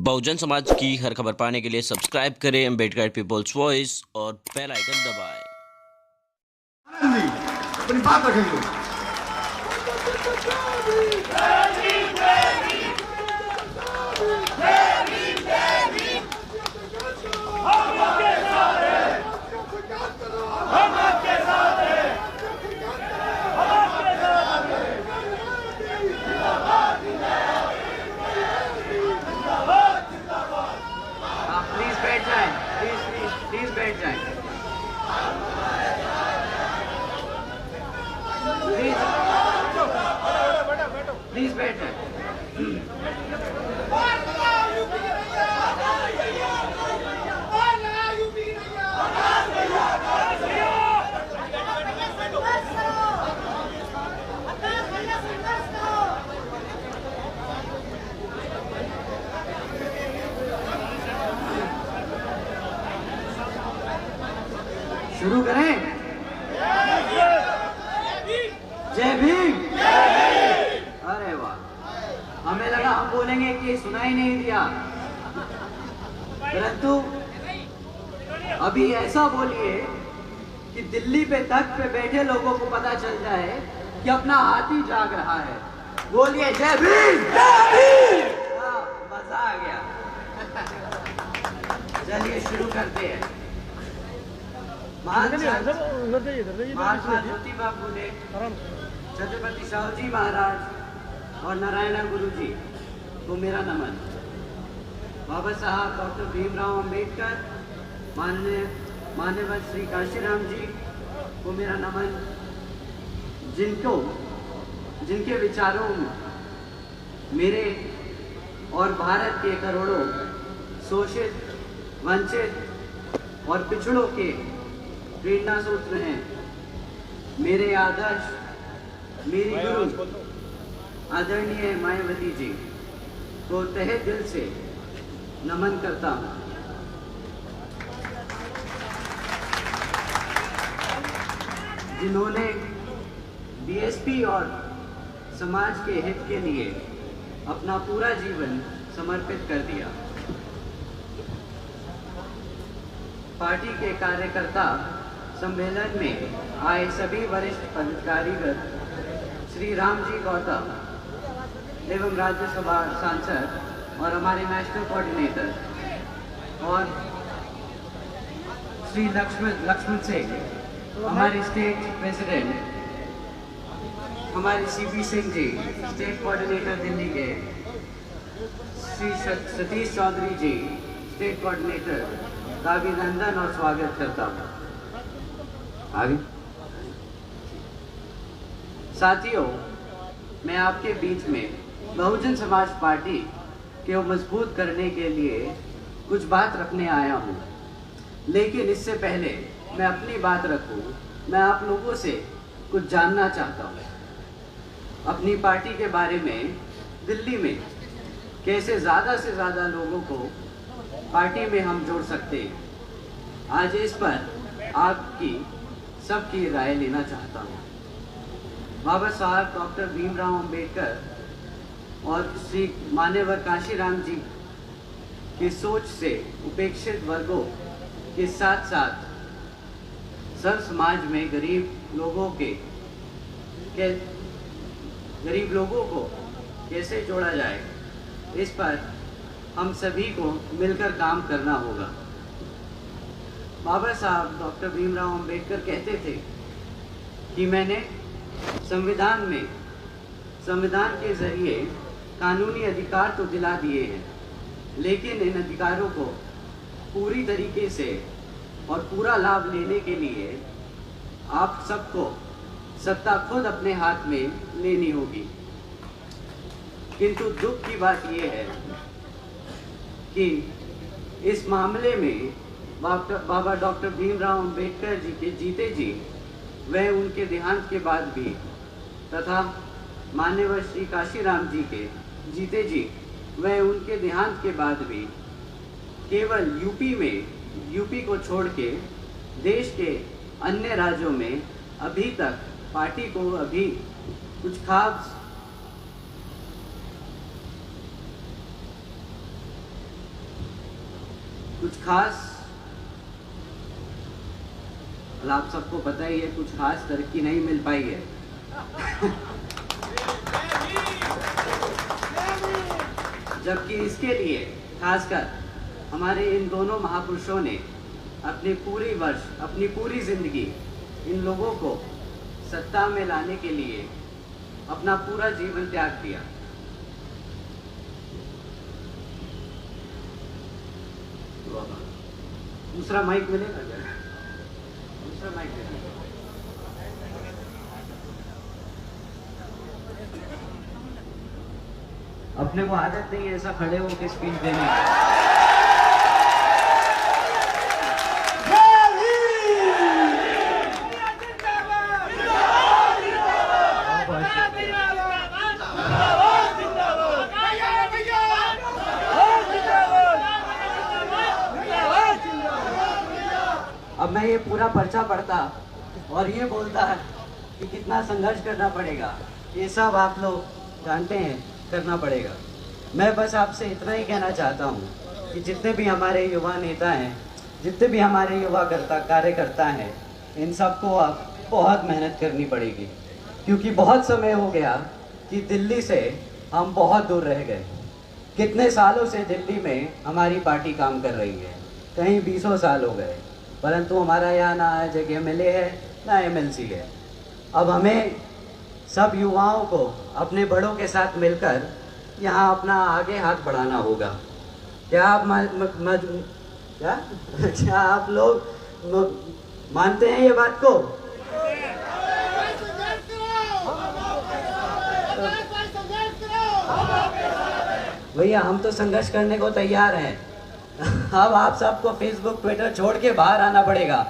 बहुजन समाज की हर खबर पाने के लिए सब्सक्राइब करें अम्बेडकर पीपल्स वॉइस और बेल आइकन दबाएं। अपनी बात रखेंगे। प्लीज बैठ जाएं, प्लीज बैठ जाएं, प्लीज बैठ जाएं। शुरू करें। जय भीम। अरे वाह, हमें लगा हम बोलेंगे कि सुनाई नहीं दिया, परंतु अभी ऐसा बोलिए कि दिल्ली पे तख्त पे बैठे लोगों को पता चल जाए कि अपना हाथी जाग रहा है। बोलिए जय भीम। हाँ, मजा आ गया। चलिए शुरू करते हैं। महात्मा ज्योतिबा फुले, छत्रपति शिवाजी महाराज और नारायण गुरु जी को मेरा नमन। बाबा साहब डॉक्टर भीमराव अंबेडकर, माननीय श्री काशीराम जी को मेरा नमन, जिनके विचारों में मेरे और भारत के करोड़ों शोषित, वंचित और पिछड़ों के प्रेरणा सूत्र हैं। मेरे आदर्श, मेरी गुरु आदरणीय मायावती जी को तहे दिल से नमन करता हूँ। जिन्होंने बीएसपी और समाज के हित के लिए अपना पूरा जीवन समर्पित कर दिया। पार्टी के कार्यकर्ता सम्मेलन में आए सभी वरिष्ठ पदाधिकारीगण, श्री राम जी गौतम एवं राज्यसभा सांसद और हमारे नेशनल कोऑर्डिनेटर और श्री लक्ष्मण सिंह, हमारे स्टेट प्रेसिडेंट, हमारे CP Singh ji state coordinator Delhi के, श्री सतीश चौधरी जी स्टेट कोऑर्डिनेटर का अभिनंदन और स्वागत करता हूँ। आगे साथियों, मैं आपके बीच में बहुजन समाज पार्टी को मजबूत करने के लिए कुछ बात रखने आया हूँ। लेकिन इससे पहले मैं अपनी बात रखूँ, मैं आप लोगों से कुछ जानना चाहता हूँ अपनी पार्टी के बारे में। दिल्ली में कैसे ज़्यादा से ज़्यादा लोगों को पार्टी में हम जोड़ सकते हैं, आज इस पर आपकी सबकी राय लेना चाहता हूँ। बाबा साहब डॉक्टर भीमराव अंबेडकर और श्री माननीय काशीराम जी की सोच से उपेक्षित वर्गों के साथ साथ सब समाज में गरीब लोगों को कैसे जोड़ा जाए, इस पर हम सभी को मिलकर काम करना होगा। बाबा साहब डॉक्टर भीमराव अंबेडकर कहते थे कि मैंने संविधान के जरिए कानूनी अधिकार तो दिला दिए हैं, लेकिन इन अधिकारों को पूरी तरीके से और पूरा लाभ लेने के लिए आप सबको सत्ता खुद अपने हाथ में लेनी होगी। किंतु दुख की बात यह है कि इस मामले में बाबा डॉक्टर भीमराव अंबेडकर जी के जीते जी वह उनके देहांत के बाद भी, तथा माननीय श्री काशीराम जी के जीते जी वह उनके देहांत के बाद भी केवल यूपी को छोड़ के देश के अन्य राज्यों में अभी तक पार्टी को अभी कुछ खास कुछ खास, आप सबको पता ही है, कुछ खास तरक्की नहीं मिल पाई है। जबकि इसके लिए खासकर हमारे इन दोनों महापुरुषों ने अपनी पूरी जिंदगी इन लोगों को सत्ता में लाने के लिए अपना पूरा जीवन त्याग दिया। दूसरा माइक मिलेगा क्या? दूसरा माइक मिलेगा। अपने को आदत नहीं है ऐसा खड़े होकर स्पीच देने की। अब मैं ये पूरा पर्चा पढ़ता और ये बोलता है कि कितना संघर्ष करना पड़ेगा, ये सब आप लोग जानते हैं, करना पड़ेगा। मैं बस आपसे इतना ही कहना चाहता हूँ कि जितने भी हमारे युवा नेता हैं, जितने भी हमारे युवा कार्यकर्ता हैं, इन सबको अब बहुत मेहनत करनी पड़ेगी, क्योंकि बहुत समय हो गया कि दिल्ली से हम बहुत दूर रह गए। कितने सालों से दिल्ली में हमारी पार्टी काम कर रही है, कहीं 20 साल हो गए, परंतु हमारा यहाँ ना जगह MLA है ना MLC है। अब हमें सब युवाओं को अपने बड़ों के साथ मिलकर यहाँ अपना आगे हाथ बढ़ाना होगा। क्या आप क्या आप लोग मानते हैं ये बात को? भैया हम तो संघर्ष करने को तैयार हैं। अब आप सबको फेसबुक ट्विटर छोड़ के बाहर आना पड़ेगा।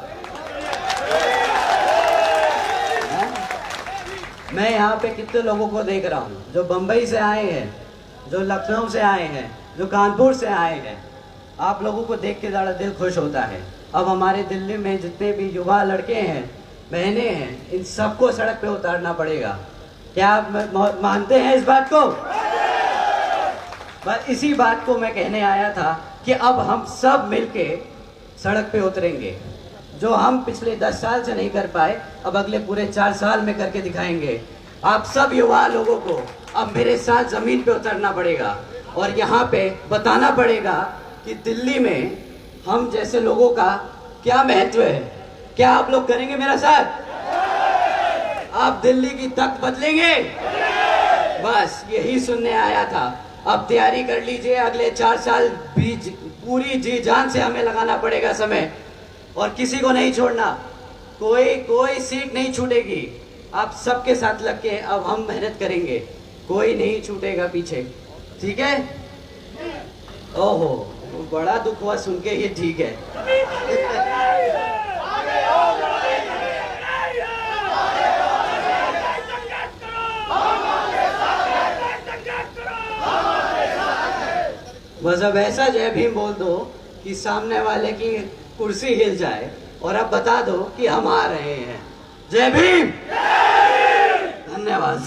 मैं यहाँ पे कितने लोगों को देख रहा हूँ जो बम्बई से आए हैं, जो लखनऊ से आए हैं, जो कानपुर से आए हैं। आप लोगों को देख के ज़्यादा दिल खुश होता है। अब हमारे दिल्ली में जितने भी युवा लड़के हैं, बहनें हैं, इन सबको सड़क पे उतारना पड़ेगा। क्या आप मानते हैं इस बात को? बस इसी बात को मैं कहने आया था कि अब हम सब मिलके सड़क पे उतरेंगे। जो हम पिछले 10 साल से नहीं कर पाए, अब अगले पूरे 4 साल में करके दिखाएंगे। आप सब युवा लोगों को अब मेरे साथ ज़मीन पे उतरना पड़ेगा और यहाँ पे बताना पड़ेगा कि दिल्ली में हम जैसे लोगों का क्या महत्व है। क्या आप लोग करेंगे मेरा साथ? आप दिल्ली की तख्त बदलेंगे? बस यही सुनने आया था। अब तैयारी कर लीजिए, अगले 4 साल भी पूरी जी जान से हमें लगाना पड़ेगा समय, और किसी को नहीं छोड़ना। कोई सीट नहीं छूटेगी। आप सबके साथ लग के अब हम मेहनत करेंगे, कोई नहीं छूटेगा पीछे, ठीक है? ओहो, बड़ा दुख हुआ सुन के, ये ठीक है। बस अब ऐसा जय भीम बोल दो कि सामने वाले की कुर्सी हिल जाए, और अब बता दो कि हम आ रहे हैं। जय भीम। धन्यवाद।